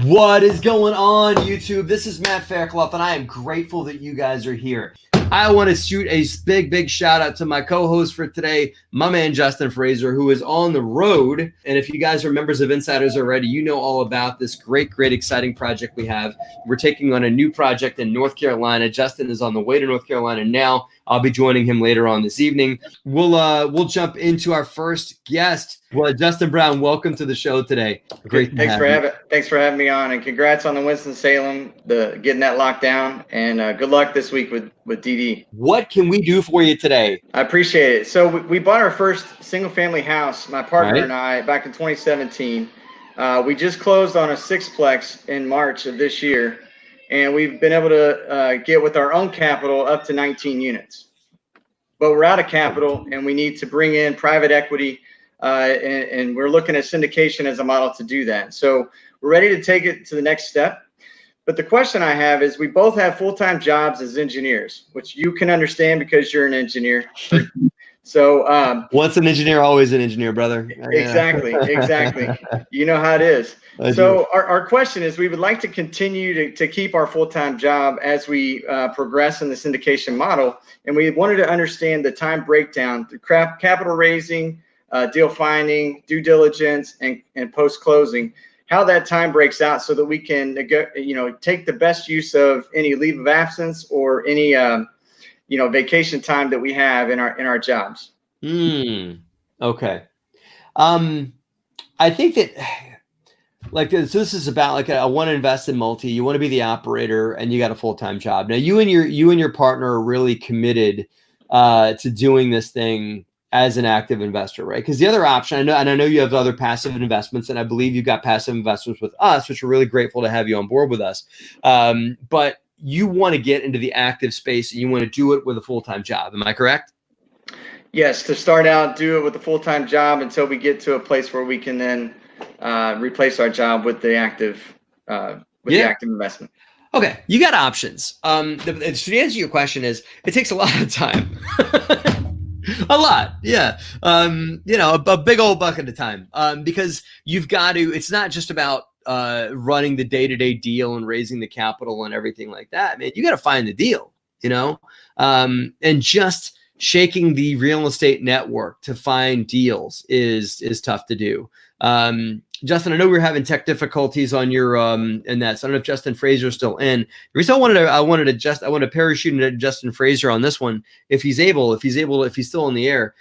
What is going on, YouTube? This is Matt Faircloth, and I am grateful that you guys are here. I want to shoot a big shout out to my co-host for today, my man Justin Fraser, who is on the road. And if you guys are members of Insiders already, you know all about this great, exciting project we have. We're taking on a new project in North Carolina. Justin is on the way to North Carolina now. I'll be joining him later on this evening. We'll jump into our first guest. Well, Justin Brown, welcome to the show today. Great. Thanks for having me on, and congrats on the Winston-Salem, getting that locked down, and good luck this week with DD. What can we do for you today? I appreciate it. So we bought our first single-family house, my partner and I, back in 2017. We just closed on a sixplex in March of this year, and we've been able to get with our own capital up to 19 units. But we're out of capital, and we need to bring in private equity. And we're looking at syndication as a model to do that. So we're ready to take it to the next step. But the question I have is, we both have full-time jobs as engineers, which you can understand because you're an engineer. So once an engineer, always an engineer, brother. Exactly. You know how it is. So our question is, we would like to continue to keep our full-time job as we progress in the syndication model. And we wanted to understand the time breakdown, the capital raising, deal finding, due diligence, and post-closing, how that time breaks out so that we can take the best use of any leave of absence or any vacation time that we have in our jobs. Okay. I think that so this is about I want to invest in multi. You want to be the operator, and you got a full-time job. Now you and your partner are really committed to doing this thing as an active investor, right? Because the other option, I know you have other passive investments, and I believe you've got passive investments with us, which we're really grateful to have you on board with us. But you want to get into the active space, and you want to do it with a full-time job. Am I correct? Yes, to start out, do it with a full-time job until we get to a place where we can then replace our job with the active the active investment. Okay, you got options. To answer your question is, it takes a lot of time. A lot, yeah. A big old bucket of time, because you've got to. It's not just about running the day-to-day deal and raising the capital and everything like that. Man, you got to find the deal, and just shaking the real estate network to find deals is tough to do. Justin, I know we were having tech difficulties on your in that. So I don't know if Justin Fraser is still in. The reason I wanted to parachute into Justin Fraser on this one, if he's still in the air,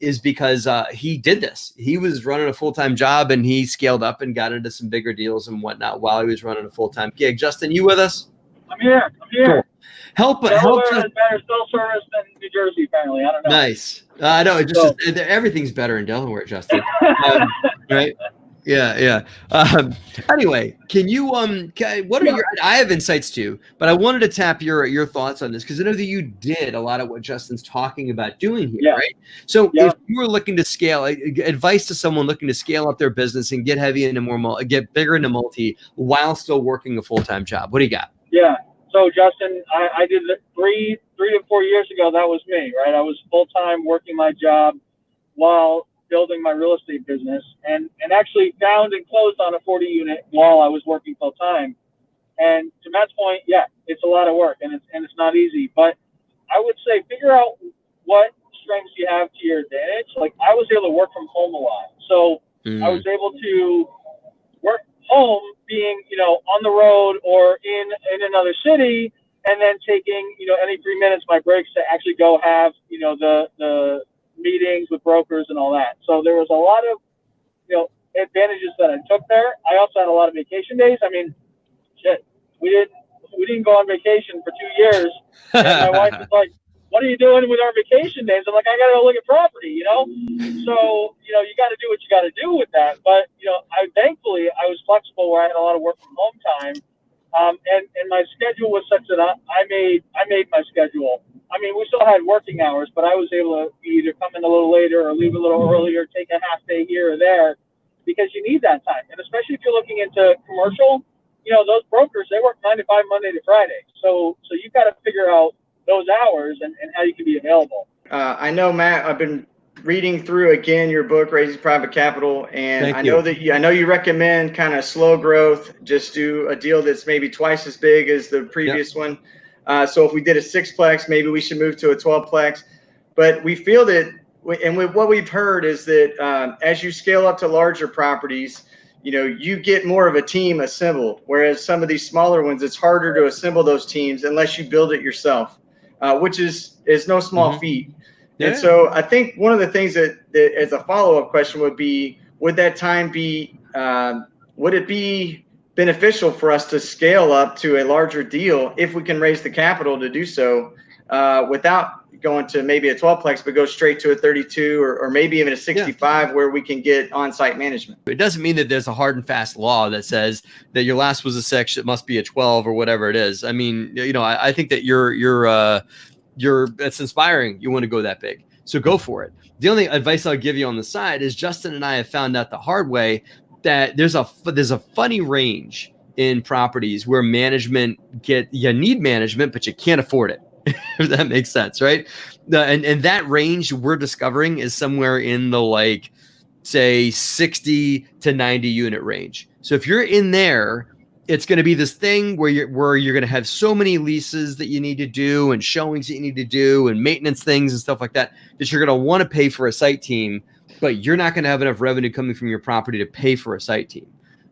is because he did this. He was running a full-time job, and he scaled up and got into some bigger deals and whatnot while he was running a full-time gig. Justin, you with us? I'm here. Cool. Help. Delaware has better cell service than New Jersey, apparently. I don't know. Nice. I know. Everything's better in Delaware, Justin. Right? Yeah. Anyway, can you what are your? I have insights too, but I wanted to tap your thoughts on this because I know that you did a lot of what Justin's talking about doing here, right? So if you were looking to scale, advice to someone looking to scale up their business and get heavy into get bigger into multi while still working a full-time job, what do you got? Yeah. So Justin, I did it 3 to 4 years ago. That was me, right? I was full-time working my job while building my real estate business, and actually found and closed on a 40 unit while I was working full time. And to Matt's point, it's a lot of work, and it's not easy. But I would say figure out what strengths you have to your advantage. Like, I was able to work from home a lot, so I was able to work home, being on the road or in another city, and then taking any 3 minutes my breaks to actually go have the meetings with brokers and all that. So there was a lot of advantages that I took there. I also had a lot of vacation days. I mean, shit, we didn't go on vacation for 2 years. And my wife was like, "What are you doing with our vacation days?" I'm like, "I gotta go look at property, So you got to do what you got to do with that. But thankfully I was flexible where I had a lot of work from home time, and my schedule was such that I made my schedule. I mean, we still had working hours, but I was able to either come in a little later or leave a little earlier, take a half day here or there, because you need that time. And especially if you're looking into commercial, those brokers, they work 9 to 5 Monday to Friday. So you've got to figure out those hours and how you can be available. I know, Matt, I've been reading through again your book, Raising Private Capital, and Thank I you. know that I know you recommend kind of slow growth. Just do a deal that's maybe twice as big as the previous one. So if we did a 6-plex, maybe we should move to a 12-plex. But we feel that, and what we've heard is that as you scale up to larger properties, you get more of a team assembled. Whereas some of these smaller ones, it's harder to assemble those teams unless you build it yourself, which is no small feat. Yeah. And so I think one of the things that as a follow-up question would be, would that time be, would it be beneficial for us to scale up to a larger deal if we can raise the capital to do so without going to maybe a 12-plex, but go straight to a 32 or maybe even a 65 where we can get on-site management? It doesn't mean that there's a hard and fast law that says that your last was a 6, it must be a 12 or whatever it is. I mean, I think that it's inspiring. You want to go that big, so go for it. The only advice I'll give you on the side is Justin and I have found out the hard way that there's a funny range in properties where you need management, but you can't afford it. If that makes sense, right? And that range we're discovering is somewhere in the say 60 to 90 unit range. So if you're in there, it's going to be this thing where you're going to have so many leases that you need to do and showings that you need to do and maintenance things and stuff like that you're going to want to pay for a site team, but you're not going to have enough revenue coming from your property to pay for a site team.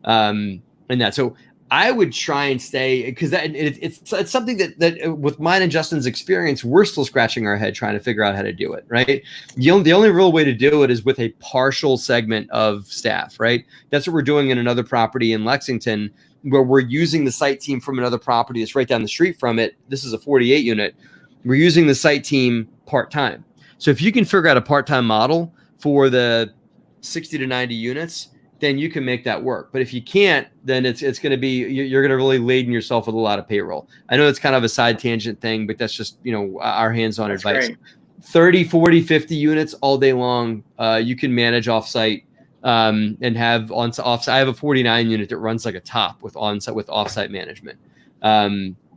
So I would try and stay, because it's something that with mine and Justin's experience, we're still scratching our head trying to figure out how to do it, right? The only real way to do it is with a partial segment of staff, right? That's what we're doing in another property in Lexington, where we're using the site team from another property that's right down the street from it. This is a 48 unit. We're using the site team part-time. So if you can figure out a part-time model for the 60 to 90 units, then you can make that work. But if you can't, then it's going to be, you're going to really laden yourself with a lot of payroll. I know it's kind of a side tangent thing, but that's just, our hands-on advice. Great. 30, 40, 50 units all day long. You can manage offsite and have offsite. I have a 49 unit that runs like a top with offsite management.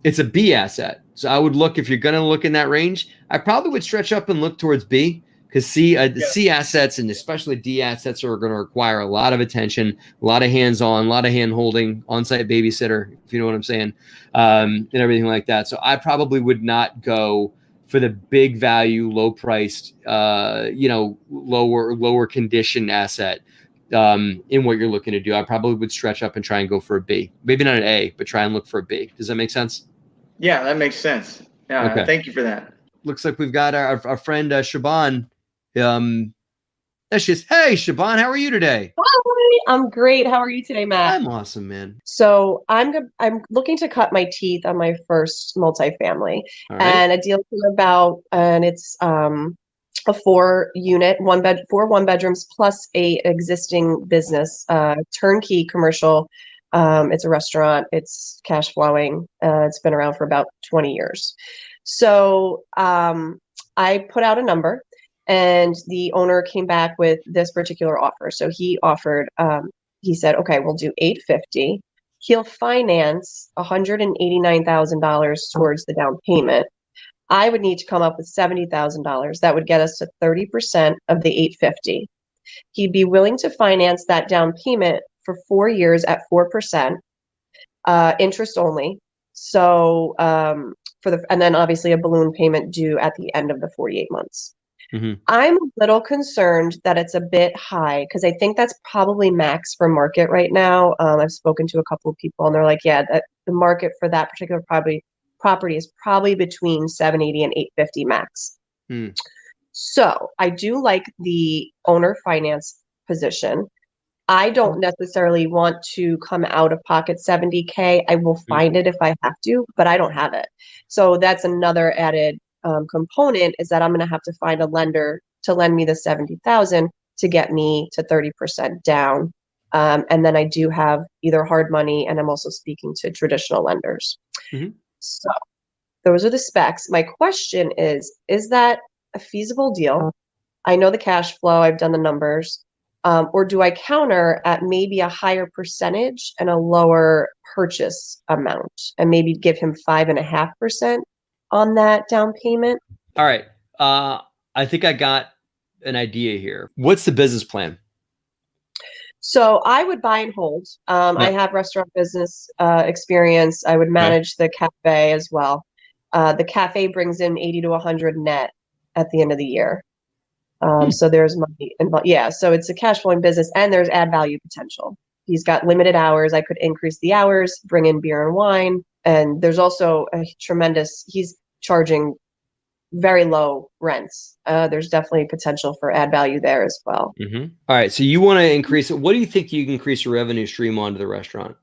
It's a B asset. So I would look, if you're going to look in that range, I probably would stretch up and look towards B. Because C assets and especially D assets are going to require a lot of attention, a lot of hands-on, a lot of hand-holding, on-site babysitter, if you know what I'm saying, and everything like that. So I probably would not go for the big value, low-priced, lower condition asset in what you're looking to do. I probably would stretch up and try and go for a B. Maybe not an A, but try and look for a B. Does that make sense? Yeah, that makes sense. Yeah, okay. Thank you for that. Looks like we've got our friend Siobhan. That's just, hey, Siobhan, how are you today? Hi, I'm great. How are you today, Matt? I'm awesome, man. So I'm looking to cut my teeth on my first multifamily, and a deal came about, and it's a 4-unit, 4 1-bedrooms plus a existing business, turnkey commercial. It's a restaurant. It's cash flowing. It's been around for about 20 years. So I put out a number. And the owner came back with this particular offer. So he offered, he said, okay, we'll do $850. He'll finance $189,000 towards the down payment. I would need to come up with $70,000. That would get us to 30% of the $850. He'd be willing to finance that down payment for 4 years at 4%, interest only. So and then obviously a balloon payment due at the end of the 48 months. Mm-hmm. I'm a little concerned that it's a bit high because I think that's probably max for market right now. I've spoken to a couple of people and they're like, yeah, that the market for that particular property is probably between 780 and 850 max. So I do like the owner finance position. I don't necessarily want to come out of pocket $70K. I will find it if I have to, but I don't have it. So that's another added component, is that I'm going to have to find a lender to lend me the $70,000 to get me to 30% down. And then I do have either hard money, and I'm also speaking to traditional lenders. Mm-hmm. So those are the specs. My question is that a feasible deal? I know the cash flow, I've done the numbers. Or do I counter at maybe a higher percentage and a lower purchase amount and maybe give him 5.5% on that down payment? All right. I think I got an idea here. What's the business plan? So I would buy and hold. I have restaurant business experience. I would manage the cafe as well. The cafe brings in 80 to 100 net at the end of the year. So there's money involved. Yeah, so it's a cash flowing business, and there's add value potential. He's got limited hours. I could increase the hours, bring in beer and wine, and there's also a tremendous. He's charging very low rents. There's definitely potential for add value there as well. All right, so you want to increase it. What do you think you can increase your revenue stream onto the restaurant?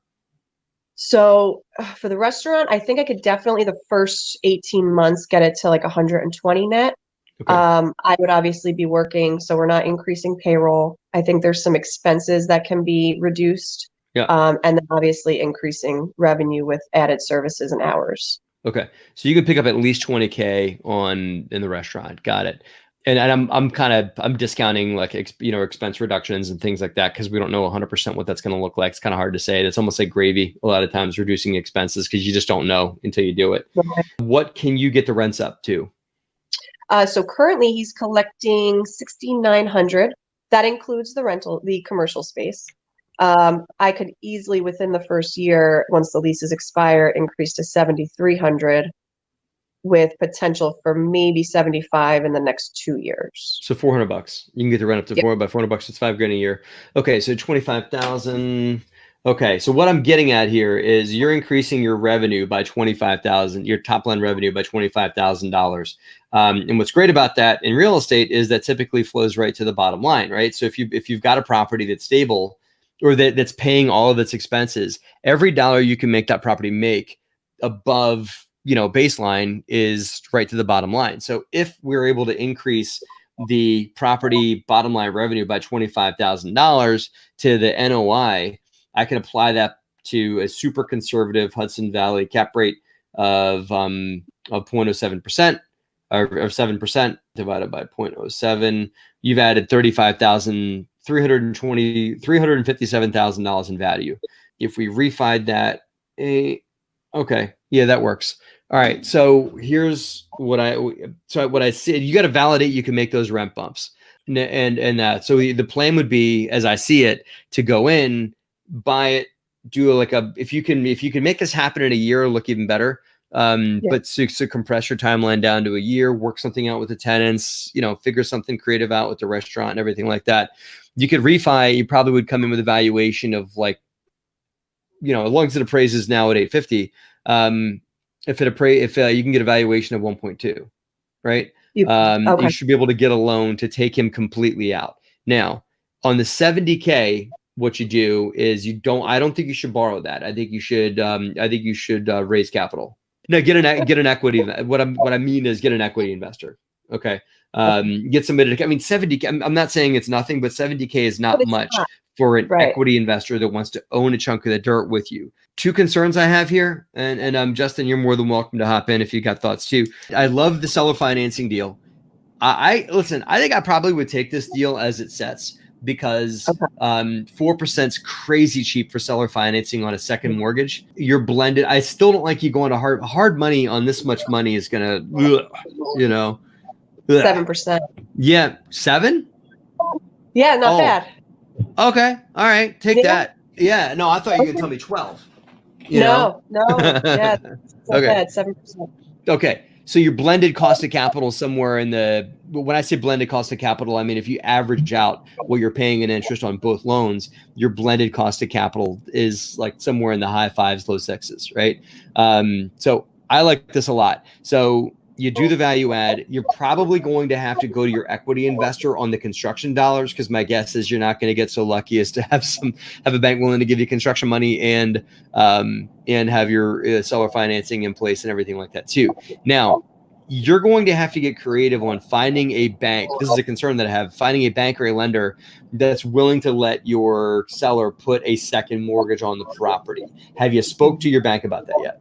So for the restaurant, I think I could definitely the first 18 months get it to like 120 net. Okay. I would obviously be working, so we're not increasing payroll. I think there's some expenses that can be reduced. Yeah. And then obviously increasing revenue with added services and hours. Okay. So you can pick up at least 20K in the restaurant. Got it. And I'm discounting like, expense reductions and things like that, because we don't know 100% what that's going to look like. It's kind of hard to say. It's almost like gravy a lot of times, reducing expenses, because you just don't know until you do it. Okay. What can you get the rents up to? So currently he's collecting $6,900. That includes the commercial space. I could easily, within the first year, once the leases expire, increase to $7,300, with potential for maybe $75 in the next 2 years. So $400. You can get the rent up to $400. It's $5,000 a year. Okay, so 25,000. Okay, so what I'm getting at here is you're increasing your revenue by 25,000, your top line revenue by $25,000. And what's great about that in real estate is that typically flows right to the bottom line, right? So if you've got a property that's stable, or that's paying all of its expenses, every dollar you can make that property make above, baseline is right to the bottom line. So if we're able to increase the property bottom line revenue by $25,000 to the NOI, I can apply that to a super conservative Hudson Valley cap rate of 0.07%, or 7% divided by 0.07. You've added $357,000 in value. If we refied that, okay, yeah, that works. All right, so here's what I said. You got to validate you can make those rent bumps, and that. So the plan would be, as I see it, to go in, buy it, do if you can make this happen in a year, look even better. But to compress your timeline down to a year, work something out with the tenants, figure something creative out with the restaurant and everything like that. You could refi. You probably would come in with a valuation of as long as it appraises now at 850. If you can get a valuation of 1.2, right? You should be able to get a loan to take him completely out. Now, on the 70K, what you do is I don't think you should borrow that. I think you should raise capital. No, get an equity. What I mean is get an equity investor. Okay. Get somebody to, 70K. I'm not saying it's nothing, but 70K is not much for an equity investor that wants to own a chunk of the dirt with you. Two concerns I have here, and Justin, you're more than welcome to hop in if you got thoughts too. I love the seller financing deal. I think I probably would take this deal as it sets, because 4% is crazy cheap for seller financing on a second mortgage. You're blended. I still don't like you going to hard money on this much money is gonna, 7%. Yeah, 7. Yeah, not bad. Okay, all right, take that. Yeah, no, I thought you were gonna tell me 12. No, yeah, okay, 7%. Okay. So your blended cost of capital somewhere when I say blended cost of capital, I mean, if you average out what you're paying in interest on both loans, your blended cost of capital is like somewhere in the high 5s, low 6s, right? So I like this a lot. So you do the value add, you're probably going to have to go to your equity investor on the construction dollars, because my guess is you're not going to get so lucky as to have a bank willing to give you construction money and have your seller financing in place and everything like that too. Now, you're going to have to get creative on finding a bank. This is a concern that I have, finding a bank or a lender that's willing to let your seller put a second mortgage on the property. Have you spoke to your bank about that yet?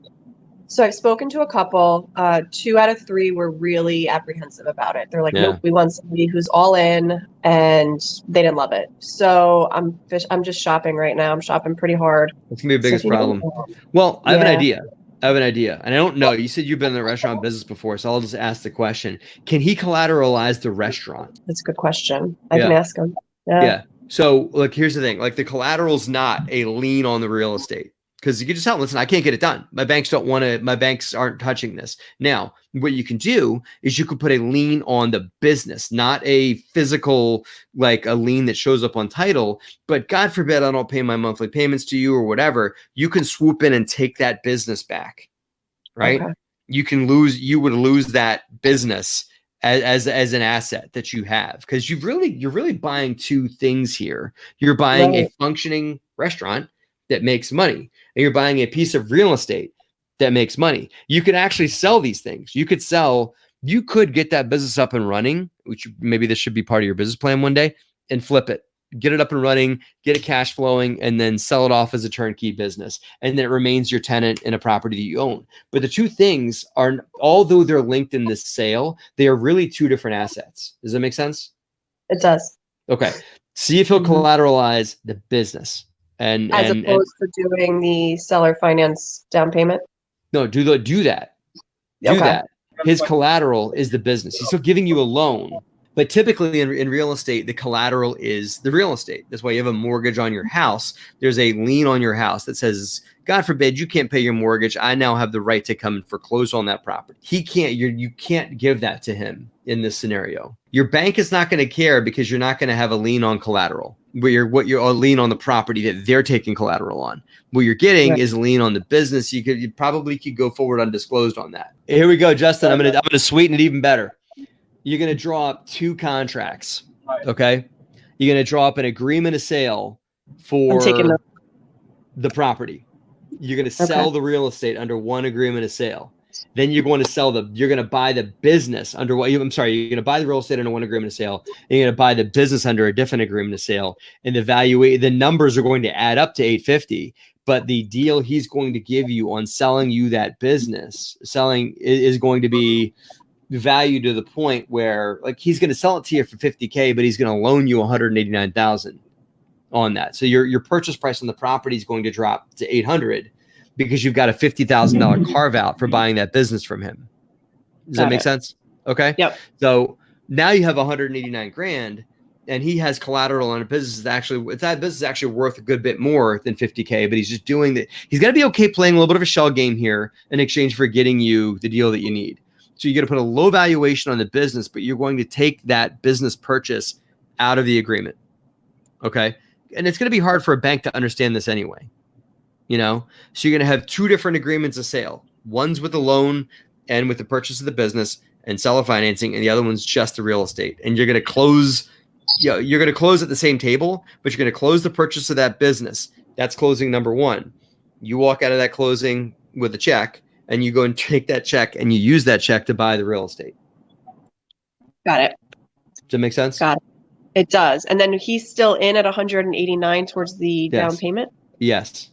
So I've spoken to a couple. 2 out of 3 were really apprehensive about it. They're like, nope, we want somebody who's all in, and they didn't love it. So I'm just shopping right now. I'm shopping pretty hard. That's gonna be the biggest problem. Well, I have an idea. I have an idea, and I don't know. You said you've been in the restaurant business before, so I'll just ask the question. Can he collateralize the restaurant? That's a good question. I can ask him. Yeah. So, look, here's the thing. Like, the collateral's not a lien on the real estate. Because you can just tell them, listen, I can't get it done. My banks aren't touching this. Now, what you can do is you can put a lien on the business, not a physical, like a lien that shows up on title. But God forbid I don't pay my monthly payments to you or whatever. You can swoop in and take that business back, right? Okay. You would lose that business as an asset that you have, because you're really buying two things here. You're buying a functioning restaurant that makes money, and you're buying a piece of real estate that makes money. You could actually sell these things. You could get that business up and running, which maybe this should be part of your business plan one day, and flip it, get it up and running, get it cash flowing, and then sell it off as a turnkey business. And then it remains your tenant in a property that you own. But the two things are, although they're linked in this sale, they are really two different assets. Does that make sense? It does. Okay. See if he'll collateralize the business. As opposed to doing the seller finance down payment? No, do that. Do that. His collateral is the business. He's still giving you a loan. But typically in real estate, the collateral is the real estate. That's why you have a mortgage on your house. There's a lien on your house that says, God forbid you can't pay your mortgage, I now have the right to come and foreclose on that property. You can't give that to him in this scenario. Your bank is not going to care, because you're not going to have a lien on collateral. What you're a lien on the property that they're taking collateral on. What you're getting is a lien on the business. You probably could go forward undisclosed on that. Here we go, Justin. I'm gonna sweeten it even better. You're going to draw up two contracts, okay? You're going to draw up an agreement of sale for the property. You're going to sell the real estate under one agreement of sale. Then you're going to buy the business under you're going to buy the real estate under one agreement of sale, and you're going to buy the business under a different agreement of sale. And the numbers are going to add up to 850, but the deal he's going to give you on selling you that business, is going to be value to the point where, like, he's going to sell it to you for 50K, but he's going to loan you 189,000 on that. So your purchase price on the property is going to drop to 800, because you've got a $50,000 carve out for buying that business from him. Does that make sense? Okay. Yep. So now you have 189 grand, and he has collateral on a business that business is actually worth a good bit more than 50K, but he's just doing that. He's got to be okay playing a little bit of a shell game here in exchange for getting you the deal that you need. So you're going to put a low valuation on the business, but you're going to take that business purchase out of the agreement. Okay. And it's going to be hard for a bank to understand this anyway. So you're going to have two different agreements of sale. One's with the loan and with the purchase of the business and seller financing, and the other one's just the real estate. And you're going to close, you're going to close at the same table, but you're going to close the purchase of that business. That's closing number one. You walk out of that closing with a check, and you go and take that check and you use that check to buy the real estate. Got it. Does that make sense? Got it. It does. And then he's still in at 189 towards the down payment? Yes.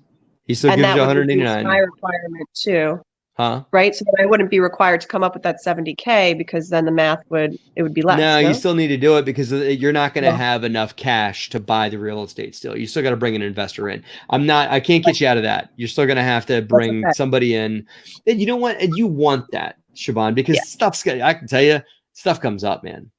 He still gives you 189. My requirement too. Huh? Right? So I wouldn't be required to come up with that 70K, because then the math would be less. No, you still need to do it, because you're not going to have enough cash to buy the real estate still. You still got to bring an investor in. I can't get you out of that. You're still going to have to bring somebody in. And you know what? And you want that, Siobhan, because I can tell you, stuff comes up, man.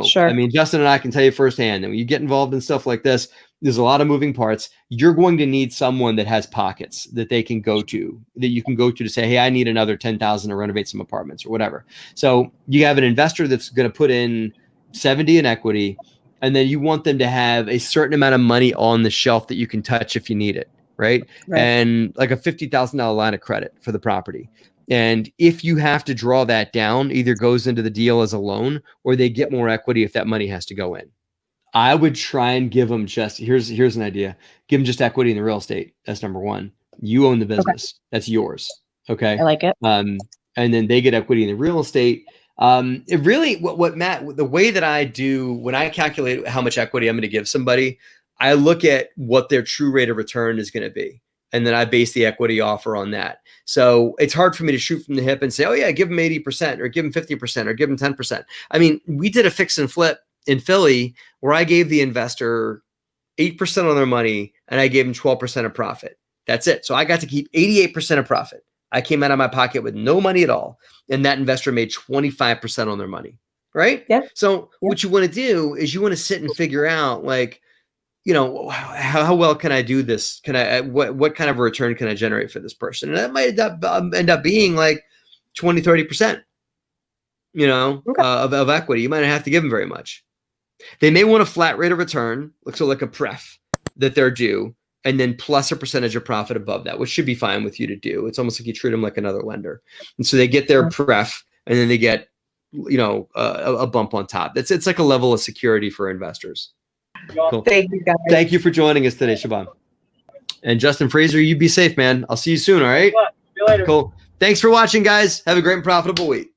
Sure. I mean, Justin and I can tell you firsthand that when you get involved in stuff like this, there's a lot of moving parts. You're going to need someone that has pockets that you can go to to say, hey, I need another 10,000 to renovate some apartments or whatever. So you have an investor that's going to put in 70 in equity, and then you want them to have a certain amount of money on the shelf that you can touch if you need it. Right. And like a $50,000 line of credit for the property. And if you have to draw that down, either goes into the deal as a loan, or they get more equity if that money has to go in. I would try and give them here's an idea. Give them just equity in the real estate. That's number one. You own the business. That's yours. Okay. I like it. And then they get equity in the real estate. It really, Matt, the way that I do when I calculate how much equity I'm going to give somebody, I look at what their true rate of return is going to be. And then I base the equity offer on that. So it's hard for me to shoot from the hip and say, oh yeah, give them 80% or give them 50% or give them 10%. I mean, we did a fix and flip in Philly where I gave the investor 8% on their money and I gave them 12% of profit. That's it. So I got to keep 88% of profit. I came out of my pocket with no money at all. And that investor made 25% on their money. Right? Yeah. So what you want to do is you want to sit and figure out, like, how well can I do this? Can I, what kind of a return can I generate for this person? And that might end up being like 20, 30%, of equity. You might not have to give them very much. They may want a flat rate of return, so like a pref that they're due, and then plus a percentage of profit above that, which should be fine with you to do. It's almost like you treat them like another lender. And so they get their pref, and then they get, a bump on top. It's like a level of security for investors. Cool. Thank you, guys. Thank you for joining us today, Siobhan. And Justin Fraser, you be safe, man. I'll see you soon, all right? See you later. Cool. Thanks for watching, guys. Have a great and profitable week.